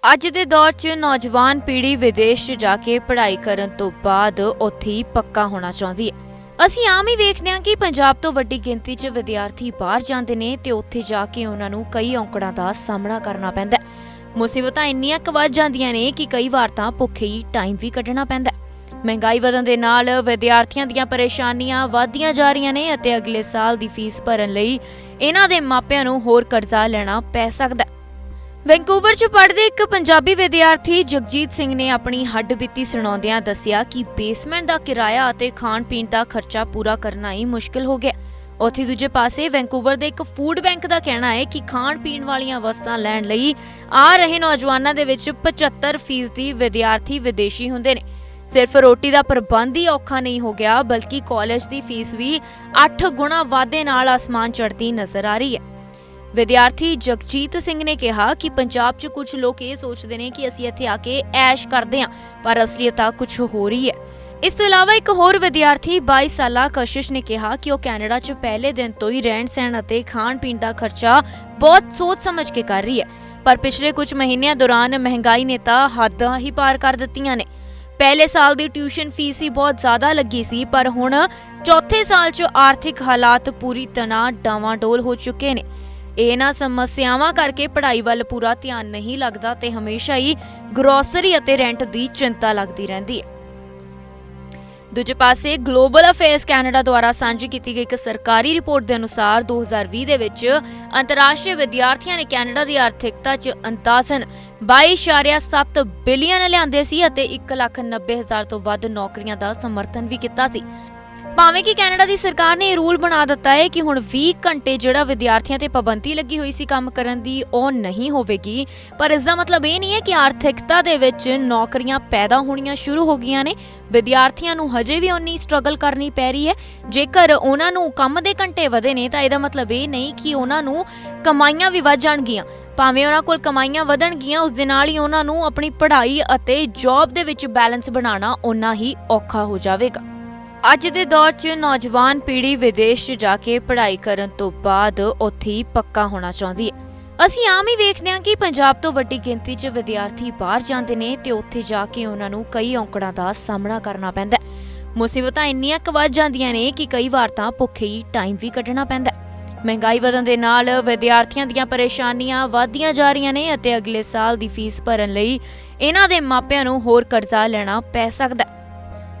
ਅੱਜ ਦੇ ਦੌਰ 'ਚ ਨੌਜਵਾਨ ਪੀੜ੍ਹੀ ਵਿਦੇਸ਼ 'ਚ ਜਾ ਕੇ ਪੜ੍ਹਾਈ ਕਰਨ ਤੋਂ ਬਾਅਦ ਉੱਥੇ ਹੀ ਪੱਕਾ ਹੋਣਾ ਚਾਹੁੰਦੀ ਹੈ। ਅਸੀਂ ਆਮ ਹੀ ਵੇਖਦੇ ਹਾਂ ਕਿ ਪੰਜਾਬ ਤੋਂ ਵੱਡੀ ਗਿਣਤੀ 'ਚ ਵਿਦਿਆਰਥੀ ਬਾਹਰ ਜਾਂਦੇ ਨੇ ਤੇ ਉੱਥੇ ਜਾ ਕੇ ਉਹਨਾਂ ਨੂੰ ਕਈ ਔਕੜਾਂ ਦਾ ਸਾਹਮਣਾ ਕਰਨਾ ਪੈਂਦਾ ਹੈ। ਮੁਸੀਬਤਾਂ ਇੰਨੀਆਂ ਕੁ ਵੱਧ ਜਾਂਦੀਆਂ ਨੇ ਕਿ ਕਈ ਵਾਰ ਤਾਂ ਭੁੱਖੇ ਹੀ ਟਾਈਮ ਵੀ ਕੱਢਣਾ ਪੈਂਦਾ ਹੈ। ਮਹਿੰਗਾਈ ਵਧਣ ਦੇ ਨਾਲ ਵਿਦਿਆਰਥੀਆਂ ਦੀਆਂ ਪਰੇਸ਼ਾਨੀਆਂ ਵਧਦੀਆਂ ਜਾ ਰਹੀਆਂ ਨੇ ਅਤੇ ਅਗਲੇ ਸਾਲ ਦੀ ਫੀਸ ਭਰਨ ਲਈ ਇਹਨਾਂ ਦੇ ਮਾਪਿਆਂ ਨੂੰ ਹੋਰ ਕਰਜ਼ਾ ਲੈਣਾ ਪੈ ਸਕਦਾ ਹੈ। ਵੈਂਕੂਵਰ 'ਚ ਪੜ੍ਹਦੇ ਇੱਕ ਪੰਜਾਬੀ ਵਿਦਿਆਰਥੀ ਜਗਜੀਤ ਸਿੰਘ ਨੇ ਆਪਣੀ ਹੱਡਬੀਤੀ ਸੁਣਾਉਂਦਿਆਂ ਦੱਸਿਆ ਕਿ ਬੇਸਮੈਂਟ ਦਾ ਕਿਰਾਇਆ ਅਤੇ ਖਾਣ-ਪੀਣ ਦਾ ਖਰਚਾ ਪੂਰਾ ਕਰਨਾ ਹੀ ਮੁਸ਼ਕਿਲ ਹੋ ਗਿਆ। ਉੱਥੇ ਦੂਜੇ ਪਾਸੇ ਵੈਂਕੂਵਰ ਦੇ ਇੱਕ ਫੂਡ ਬੈਂਕ ਦਾ ਕਹਿਣਾ ਹੈ ਕਿ ਖਾਣ-ਪੀਣ ਵਾਲੀਆਂ ਵਸਤਾਂ ਲੈਣ ਲਈ ਆ ਰਹੇ ਨੌਜਵਾਨਾਂ ਦੇ ਵਿੱਚ 75% ਵਿਦਿਆਰਥੀ ਵਿਦੇਸ਼ੀ ਹੁੰਦੇ ਨੇ। ਸਿਰਫ ਰੋਟੀ ਦਾ ਪ੍ਰਬੰਧ ਹੀ ਔਖਾ ਨਹੀਂ ਹੋ ਗਿਆ, ਬਲਕਿ ਕਾਲਜ ਦੀ ਫੀਸ ਵੀ 8 ਗੁਣਾ ਵਾਧੇ ਨਾਲ ਆਸਮਾਨ ਚੜ੍ਹਦੀ ਨਜ਼ਰ ਆ ਰਹੀ ਹੈ। ਵਿਦਿਆਰਥੀ ਜਗਜੀਤ ਸਿੰਘ ਨੇ ਕਿਹਾ ਕਿ ਪੰਜਾਬ 'ਚ ਕੁਝ ਲੋਕ ਇਹ ਸੋਚਦੇ ਨੇ ਕਿ ਅਸੀਂ ਇੱਥੇ ਆ ਕੇ ਐਸ਼ ਕਰਦੇ ਹਾਂ, ਪਰ ਅਸਲੀਅਤ ਤਾਂ ਕੁਝ ਹੋਰ ਹੀ ਹੈ। ਇਸ ਤੋਂ ਇਲਾਵਾ ਇੱਕ ਹੋਰ ਵਿਦਿਆਰਥੀ 22 ਸਾਲਾ ਕਸ਼ਿਸ਼ ਨੇ ਕਿਹਾ ਕਿ ਉਹ ਕੈਨੇਡਾ 'ਚ ਪਹਿਲੇ ਦਿਨ ਤੋਂ ਹੀ ਰਹਿਣ-ਸਹਿਣ ਅਤੇ ਖਾਣ-ਪੀਣ ਦਾ ਖਰਚਾ ਬਹੁਤ ਸੋਚ ਸਮਝ ਕੇ ਕਰ ਰਹੀ ਹੈ, ਪਰ ਪਿਛਲੇ ਕੁਝ ਮਹੀਨਿਆਂ ਦੌਰਾਨ ਮਹਿੰਗਾਈ ਨੇ ਤਾਂ ਹੱਦਾਂ ਹੀ ਪਾਰ ਕਰ ਦਿੱਤੀਆਂ ਨੇ। ਪਹਿਲੇ ਸਾਲ ਦੀ ਟਿਊਸ਼ਨ ਫੀਸ ਹੀ ਬਹੁਤ ਜ਼ਿਆਦਾ ਲੱਗੀ ਸੀ, ਪਰ ਹੁਣ ਚੌਥੇ ਸਾਲ 'ਚ ਆਰਥਿਕ ਹਾਲਾਤ ਪੂਰੀ ਤਰ੍ਹਾਂ ਡਾਵਾਂਡੋਲ ਹੋ ਚੁੱਕੇ ਨੇ। ਇਹਨਾਂ ਸਮੱਸਿਆਵਾਂ ਕਰਕੇ ਪੜ੍ਹਾਈ ਵੱਲ ਪੂਰਾ ਧਿਆਨ ਨਹੀਂ ਲੱਗਦਾ ਤੇ ਹਮੇਸ਼ਾ ਹੀ ਗਰੋਸਰੀ ਅਤੇ ਰੈਂਟ ਦੀ ਚਿੰਤਾ ਲੱਗਦੀ ਰਹਿੰਦੀ ਹੈ। ਦੂਜੇ ਪਾਸੇ ਗਲੋਬਲ ਅਫੇਅਰਸ ਕੈਨੇਡਾ ਦੁਆਰਾ ਸਾਂਝੀ ਕੀਤੀ ਗਈ ਇੱਕ ਸਰਕਾਰੀ ਰਿਪੋਰਟ ਦੇ ਅਨੁਸਾਰ 2020 ਦੇ ਵਿੱਚ ਅੰਤਰਰਾਸ਼ਟਰੀ ਵਿਦਿਆਰਥੀਆਂ ਨੇ ਕੈਨੇਡਾ ਦੀ ਆਰਥਿਕਤਾ 'ਚ ਅੰਦਾਜ਼ਨ 22.7 ਬਿਲੀਅਨ ਲਿਆਂਦੇ ਸੀ ਅਤੇ 1,90,000 ਤੋਂ ਵੱਧ ਨੌਕਰੀਆਂ ਦਾ ਸਮਰਥਨ ਵੀ ਕੀਤਾ ਸੀ। ਭਾਵੇਂ ਕਿ ਕੈਨੇਡਾ ਦੀ ਸਰਕਾਰ ਨੇ ਇਹ ਰੂਲ ਬਣਾ ਦਿੱਤਾ ਹੈ ਕਿ ਹੁਣ 20 ਘੰਟੇ ਜਿਹੜਾ ਵਿਦਿਆਰਥੀਆਂ ਤੇ ਪਾਬੰਦੀ ਲੱਗੀ ਹੋਈ ਸੀ ਕੰਮ ਕਰਨ ਦੀ ਉਹ ਨਹੀਂ ਹੋਵੇਗੀ, ਪਰ ਇਸ ਦਾ ਮਤਲਬ ਇਹ ਨਹੀਂ ਹੈ ਕਿ ਆਰਥਿਕਤਾ ਦੇ ਵਿੱਚ ਨੌਕਰੀਆਂ ਪੈਦਾ ਹੋਣੀਆਂ ਸ਼ੁਰੂ ਹੋ ਗਈਆਂ ਨੇ। ਵਿਦਿਆਰਥੀਆਂ ਨੂੰ ਹਜੇ ਵੀ ਉਨੀ ਸਟਰਗਲ ਕਰਨੀ ਪੈ ਰਹੀ ਹੈ। ਜੇਕਰ ਉਹਨਾਂ ਨੂੰ ਕੰਮ ਦੇ ਘੰਟੇ ਵਧੇ ਨੇ ਤਾਂ ਇਹਦਾ ਮਤਲਬ ਇਹ ਨਹੀਂ ਕਿ ਉਹਨਾਂ ਨੂੰ ਕਮਾਈਆਂ ਵੀ ਵੱਧ ਜਾਣਗੀਆਂ। ਭਾਵੇਂ ਉਹਨਾਂ ਕੋਲ ਕਮਾਈਆਂ ਵਧਣਗੀਆਂ, ਉਸ ਦੇ ਨਾਲ ਹੀ ਉਹਨਾਂ ਨੂੰ ਆਪਣੀ ਪੜ੍ਹਾਈ ਅਤੇ ਜੌਬ ਦੇ ਵਿੱਚ ਬੈਲੈਂਸ ਬਣਾਉਣਾ ਓਨਾ ਹੀ ਔਖਾ ਹੋ ਜਾਵੇਗਾ। ਅੱਜ ਦੇ ਦੌਰ 'ਚ ਨੌਜਵਾਨ ਪੀੜ੍ਹੀ ਵਿਦੇਸ਼ 'ਚ ਜਾ ਕੇ ਪੜ੍ਹਾਈ ਕਰਨ ਤੋਂ ਬਾਅਦ ਉੱਥੇ ਹੀ ਪੱਕਾ ਹੋਣਾ ਚਾਹੁੰਦੀ ਹੈ। ਅਸੀਂ ਆਮ ਹੀ ਵੇਖਦੇ ਹਾਂ ਕਿ ਪੰਜਾਬ ਤੋਂ ਵੱਡੀ ਗਿਣਤੀ 'ਚ ਵਿਦਿਆਰਥੀ ਬਾਹਰ ਜਾਂਦੇ ਨੇ ਤੇ ਉੱਥੇ ਜਾ ਕੇ ਉਹਨਾਂ ਨੂੰ ਕਈ ਔਕੜਾਂ ਦਾ ਸਾਹਮਣਾ ਕਰਨਾ ਪੈਂਦਾ ਹੈ। ਮੁਸੀਬਤਾਂ ਇੰਨੀਆਂ ਕੁ ਵੱਧ ਜਾਂਦੀਆਂ ਨੇ ਕਿ ਕਈ ਵਾਰ ਤਾਂ ਭੁੱਖੇ ਹੀ ਟਾਈਮ ਵੀ ਕੱਢਣਾ ਪੈਂਦਾ ਹੈ। ਮਹਿੰਗਾਈ ਵਧਣ ਦੇ ਨਾਲ ਵਿਦਿਆਰਥੀਆਂ ਦੀਆਂ ਪਰੇਸ਼ਾਨੀਆਂ ਵਧਦੀਆਂ ਜਾ ਰਹੀਆਂ ਨੇ ਅਤੇ ਅਗਲੇ ਸਾਲ ਦੀ ਫੀਸ ਭਰਨ ਲਈ ਇਹਨਾਂ ਦੇ ਮਾਪਿਆਂ ਨੂੰ ਹੋਰ ਕਰਜ਼ਾ ਲੈਣਾ ਪੈ ਸਕਦਾ ਹੈ।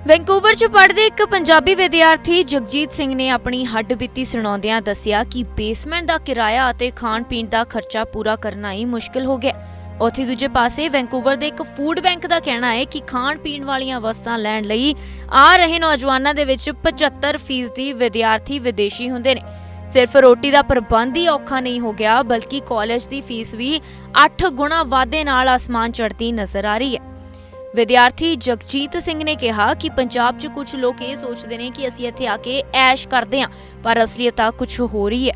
ਵੈਂਕੂਵਰ 'ਚ ਪੜ੍ਹਦੇ ਇੱਕ ਪੰਜਾਬੀ ਵਿਦਿਆਰਥੀ ਜਗਜੀਤ ਸਿੰਘ ਨੇ ਆਪਣੀ ਹੱਡਬੀਤੀ ਸੁਣਾਉਂਦਿਆਂ ਦੱਸਿਆ ਕਿ ਬੇਸਮੈਂਟ ਦਾ ਕਿਰਾਇਆ ਅਤੇ ਖਾਣ-ਪੀਣ ਦਾ ਖਰਚਾ ਪੂਰਾ ਕਰਨਾ ਹੀ ਮੁਸ਼ਕਿਲ ਹੋ ਗਿਆ। ਉੱਥੇ ਦੂਜੇ ਪਾਸੇ ਵੈਂਕੂਵਰ ਦੇ ਇੱਕ ਫੂਡ ਬੈਂਕ ਦਾ ਕਹਿਣਾ ਹੈ ਕਿ ਖਾਣ-ਪੀਣ ਵਾਲੀਆਂ ਵਸਤਾਂ ਲੈਣ ਲਈ ਆ ਰਹੇ ਨੌਜਵਾਨਾਂ ਦੇ ਵਿੱਚ 75% ਵਿਦਿਆਰਥੀ ਵਿਦੇਸ਼ੀ ਹੁੰਦੇ ਨੇ। ਸਿਰਫ ਰੋਟੀ ਦਾ ਪ੍ਰਬੰਧ ਹੀ ਔਖਾ ਨਹੀਂ ਹੋ ਗਿਆ, ਬਲਕਿ ਕਾਲਜ ਦੀ ਫੀਸ ਵੀ 8 ਗੁਣਾ ਵਾਧੇ ਨਾਲ ਆਸਮਾਨ ਚੜ੍ਹਦੀ ਨਜ਼ਰ ਆ ਰਹੀ ਹੈ। ਵਿਦਿਆਰਥੀ ਜਗਜੀਤ ਸਿੰਘ ਨੇ ਕਿਹਾ ਕਿ ਪੰਜਾਬ 'ਚ ਕੁਝ ਲੋਕ ਇਹ ਸੋਚਦੇ ਨੇ ਕਿ ਅਸੀਂ ਇੱਥੇ ਆ ਕੇ ਐਸ਼ ਕਰਦੇ ਹਾਂ, ਪਰ ਅਸਲੀਅਤ ਤਾਂ ਕੁਝ ਹੋਰ ਹੀ ਹੈ।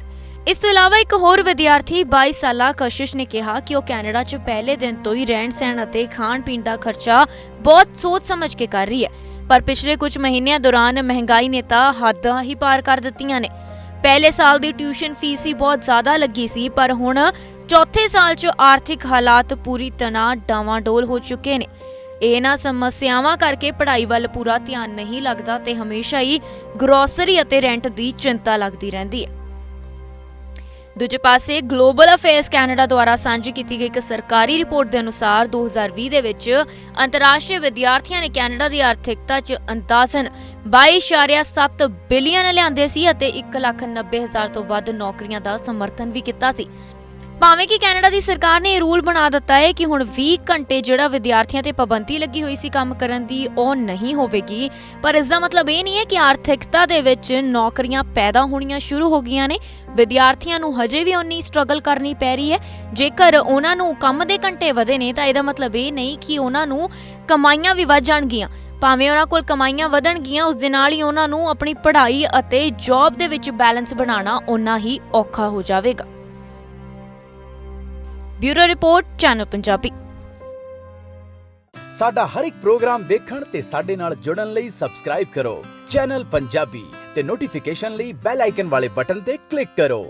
ਇਸ ਤੋਂ ਇਲਾਵਾ ਇੱਕ ਹੋਰ ਵਿਦਿਆਰਥੀ 22 ਸਾਲਾ ਕਸ਼ਿਸ਼ ਨੇ ਕਿਹਾ ਕਿ ਉਹ ਕੈਨੇਡਾ 'ਚ ਪਹਿਲੇ ਦਿਨ ਤੋਂ ਹੀ ਰਹਿਣ-ਸਹਿਣ ਅਤੇ ਖਾਣ-ਪੀਣ ਦਾ ਖਰਚਾ ਬਹੁਤ ਸੋਚ ਸਮਝ ਕੇ ਕਰ ਰਹੀ ਹੈ, ਪਰ ਪਿਛਲੇ ਕੁਝ ਮਹੀਨਿਆਂ ਦੌਰਾਨ ਮਹਿੰਗਾਈ ਨੇ ਤਾਂ ਹੱਦਾਂ ਹੀ ਪਾਰ ਕਰ ਦਿੱਤੀਆਂ ਨੇ। ਪਹਿਲੇ ਸਾਲ ਦੀ ਟਿਊਸ਼ਨ ਫੀਸ ਹੀ ਬਹੁਤ ਜ਼ਿਆਦਾ ਲੱਗੀ ਸੀ, ਪਰ ਹੁਣ ਚੌਥੇ ਸਾਲ 'ਚ ਆਰਥਿਕ ਹਾਲਾਤ ਪੂਰੀ ਤਰ੍ਹਾਂ ਡਾਵਾਂਡੋਲ ਹੋ ਚੁੱਕੇ ਨੇ। ਇਹਨਾਂ ਸਮੱਸਿਆਵਾਂ ਕਰਕੇ ਪੜ੍ਹਾਈ ਵੱਲ ਪੂਰਾ ਧਿਆਨ ਨਹੀਂ ਲੱਗਦਾ ਤੇ ਹਮੇਸ਼ਾ ਹੀ ਗਰੋਸਰੀ ਅਤੇ ਰੈਂਟ ਦੀ ਚਿੰਤਾ ਲੱਗਦੀ ਰਹਿੰਦੀ ਹੈ। ਦੂਜੇ ਪਾਸੇ ਗਲੋਬਲ ਅਫੇਅਰਸ ਕੈਨੇਡਾ ਦੁਆਰਾ ਸਾਂਝੀ ਕੀਤੀ ਗਈ ਇੱਕ ਸਰਕਾਰੀ ਰਿਪੋਰਟ ਦੇ ਅਨੁਸਾਰ 2020 ਦੇ ਵਿੱਚ ਅੰਤਰਰਾਸ਼ਟਰੀ ਵਿਦਿਆਰਥੀਆਂ ਨੇ ਕੈਨੇਡਾ ਦੀ ਆਰਥਿਕਤਾ 'ਚ ਅੰਦਾਜ਼ਨ 22.7 ਬਿਲੀਅਨ ਲਿਆਂਦੇ ਸੀ ਅਤੇ 1,90,000 ਤੋਂ ਵੱਧ ਨੌਕਰੀਆਂ ਦਾ ਸਮਰਥਨ ਵੀ ਕੀਤਾ ਸੀ। ਭਾਵੇਂ ਕਿ ਕੈਨੇਡਾ ਦੀ ਸਰਕਾਰ ਨੇ ਇਹ ਰੂਲ ਬਣਾ ਦਿੱਤਾ ਹੈ ਕਿ ਹੁਣ 20 ਘੰਟੇ ਜਿਹੜਾ ਵਿਦਿਆਰਥੀਆਂ ਤੇ ਪਾਬੰਦੀ ਲੱਗੀ ਹੋਈ ਸੀ ਕੰਮ ਕਰਨ ਦੀ ਉਹ ਨਹੀਂ ਹੋਵੇਗੀ, ਪਰ ਇਸ ਦਾ ਮਤਲਬ ਇਹ ਨਹੀਂ ਹੈ ਕਿ ਆਰਥਿਕਤਾ ਦੇ ਵਿੱਚ ਨੌਕਰੀਆਂ ਪੈਦਾ ਹੋਣੀਆਂ ਸ਼ੁਰੂ ਹੋ ਗਈਆਂ ਨੇ। ਵਿਦਿਆਰਥੀਆਂ ਨੂੰ ਹਜੇ ਵੀ ਉਨੀ ਸਟਰਗਲ ਕਰਨੀ ਪੈ ਰਹੀ ਹੈ। ਜੇਕਰ ਉਹਨਾਂ ਨੂੰ ਕੰਮ ਦੇ ਘੰਟੇ ਵਧੇ ਨੇ ਤਾਂ ਇਹਦਾ ਮਤਲਬ ਇਹ ਨਹੀਂ ਕਿ ਉਹਨਾਂ ਨੂੰ ਕਮਾਈਆਂ ਵੀ ਵੱਧ ਜਾਣਗੀਆਂ। ਭਾਵੇਂ ਉਹਨਾਂ ਕੋਲ ਕਮਾਈਆਂ ਵਧਣਗੀਆਂ, ਉਸ ਦੇ ਨਾਲ ਹੀ ਉਹਨਾਂ ਨੂੰ ਆਪਣੀ ਪੜ੍ਹਾਈ ਅਤੇ ਜੌਬ ਦੇ ਵਿੱਚ ਬੈਲੈਂਸ ਬਣਾਉਣਾ ਓਨਾ ਹੀ ਔਖਾ ਹੋ ਜਾਵੇਗਾ। Bureau report channel Punjabi. साडा हर एक प्रोग्राम देखण ते साडे नाल जुड़न लई सबसक्राइब करो चैनल पंजाबी ते नोटिफिकेशन लई बेल आइकन वाले बटन ते क्लिक करो।